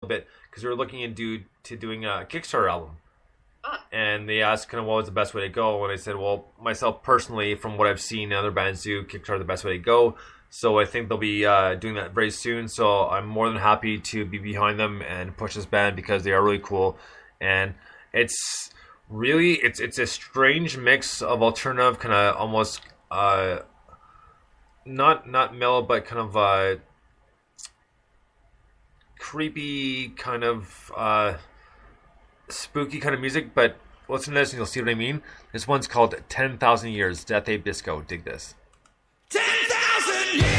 bit because we were looking into doing a Kickstarter album. Ah. And they asked kind of what was the best way to go, and I said, well, myself personally, from what I've seen other bands do, Kickstarter the best way to go. So I think they'll be doing that very soon. So I'm more than happy to be behind them and push this band because they are really cool, and it's really it's a strange mix of alternative, kind of almost not mellow, but kind of creepy, kind of spooky kind of music. But listen to this and you'll see what I mean. This one's called 10,000 Years, Death Ape Disco. Dig this. 10,000 years.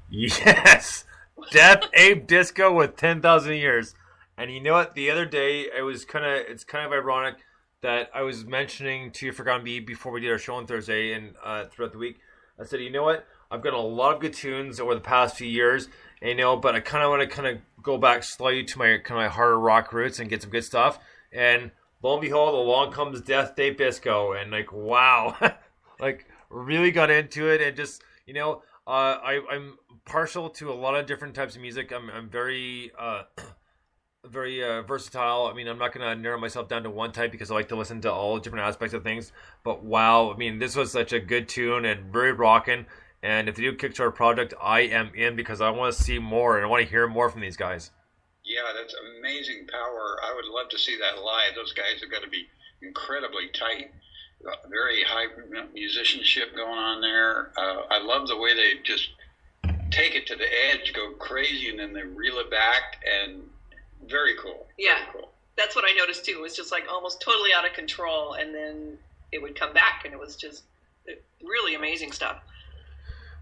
Yes! Death Ape Disco with 10,000 Years. And you know what? The other day, it's kind of ironic that I was mentioning to Forgotten Bee before we did our show on Thursday and throughout the week. I said, you know what? I've got a lot of good tunes over the past few years, and, but I kind of want to go back slightly to my kind of my harder rock roots and get some good stuff. And lo and behold, along comes Death Ape Disco, and wow, really got into it, and just I'm partial to a lot of different types of music. I'm very very versatile. I mean, I'm not gonna narrow myself down to one type because I like to listen to all different aspects of things. But wow, I mean, this was such a good tune and very rocking. And if they do a Kickstarter project, I am in because I want to see more and I want to hear more from these guys. Yeah, that's amazing power. I would love to see that live. Those guys have got to be incredibly tight. Very high musicianship going on there. I love the way they just take it to the edge, go crazy, and then they reel it back. And very cool. Yeah, very cool. That's what I noticed too. It was just like almost totally out of control, and then it would come back, and it was just really amazing stuff.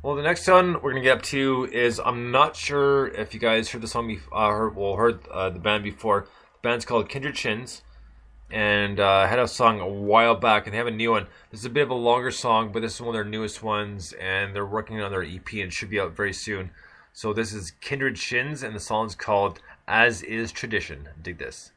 Well, the next one we're gonna get up to is I'm not sure if you guys heard the song, heard the band before. The band's called Kindred Shins, and had a song a while back, and they have a new one. This is a bit of a longer song, but this is one of their newest ones, and they're working on their EP and should be out very soon. So this is Kindred Shins, and the song's called As Is Tradition. Dig this.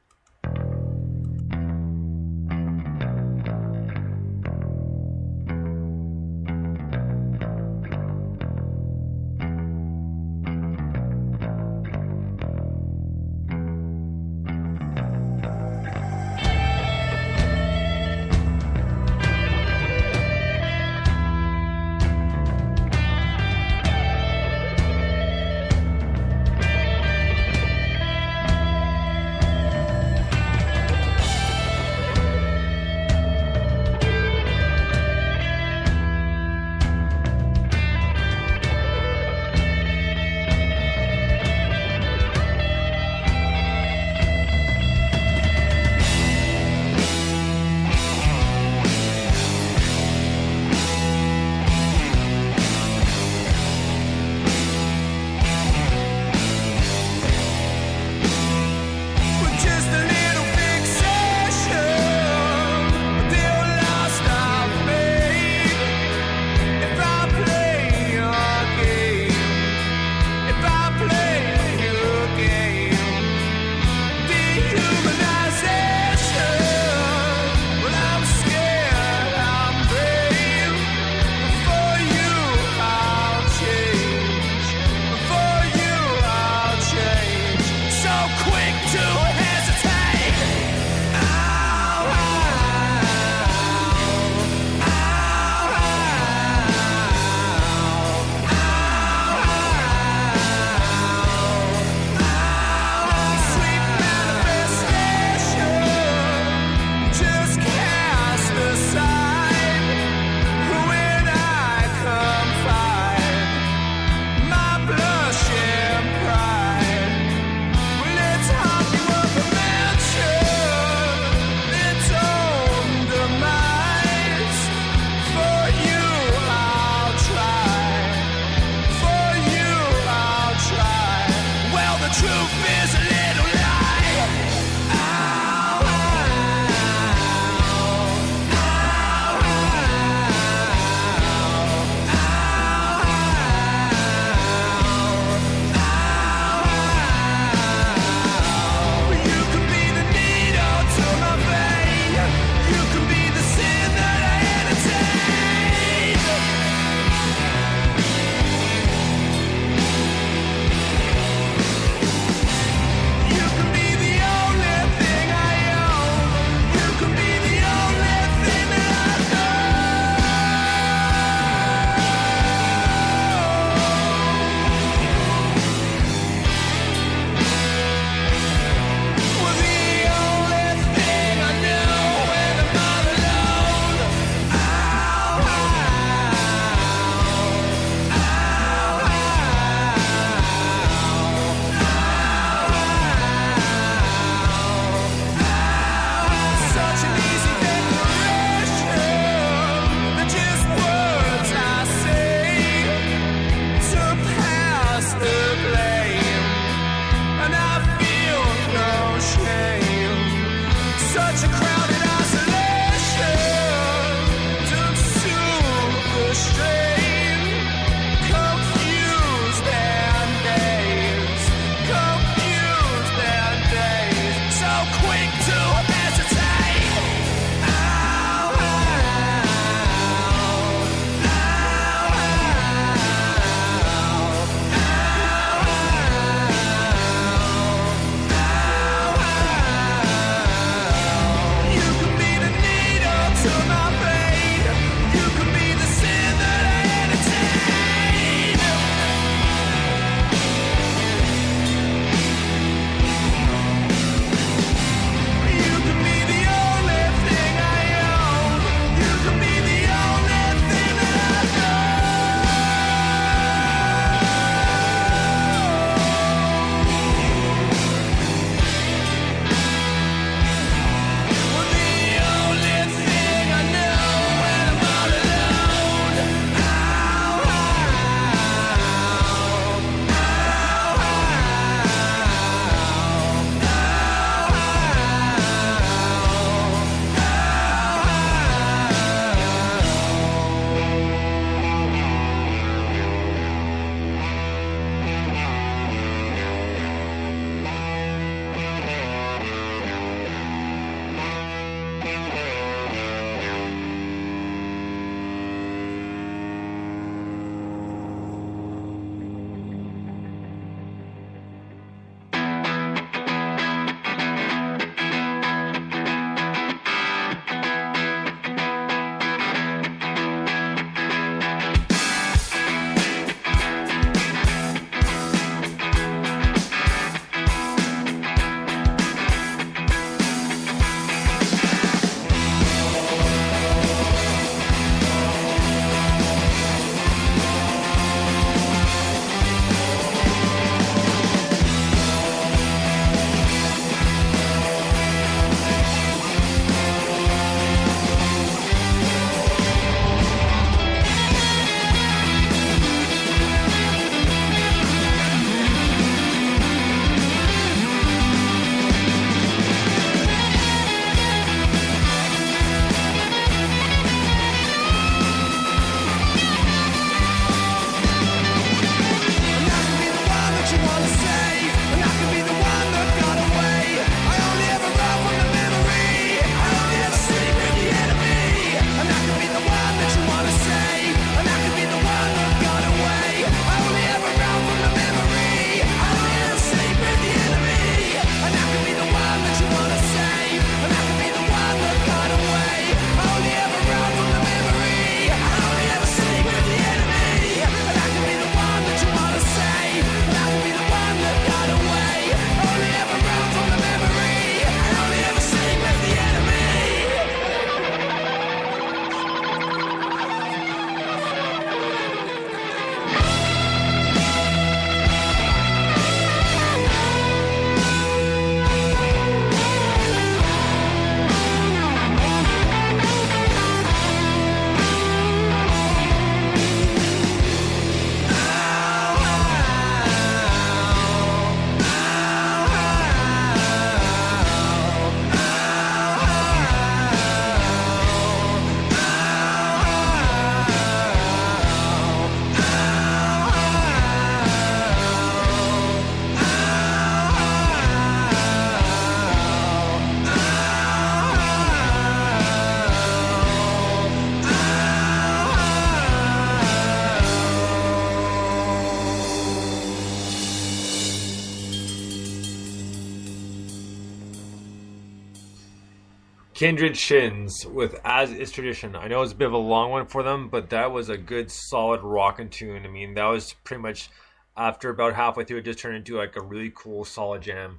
Kindred Shins with As Is Tradition. I know it's a bit of a long one for them, but that was a good, solid rockin' tune. I mean, that was pretty much after about halfway through, it just turned into like a really cool, solid jam.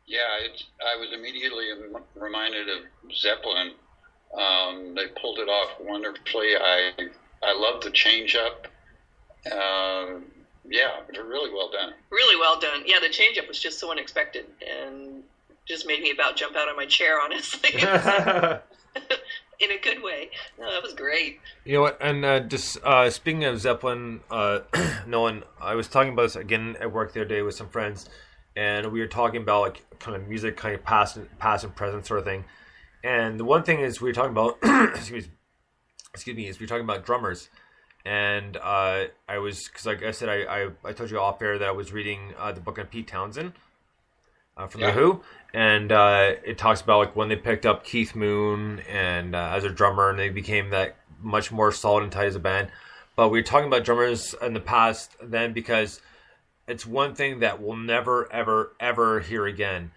Yeah, I was immediately reminded of Zeppelin. They pulled it off wonderfully. I love the change up. Yeah, they're really well done. Really well done. Yeah, the change up was just so unexpected and just made me about jump out of my chair, honestly. In a good way. No, that was great. You know what? And just speaking of Zeppelin, Nolan, I was talking about this again at work the other day with some friends, and we were talking about like kind of music, kind of past and present sort of thing. And the one thing is we were talking about, excuse me, is we were talking about drummers. And I was, because like I said, I told you off air that I was reading the book on Pete Townsend from The Who. And it talks about like when they picked up Keith Moon and as a drummer, and they became that much more solid and tight as a band. But we were talking about drummers in the past then because it's one thing that we'll never, ever, ever hear again.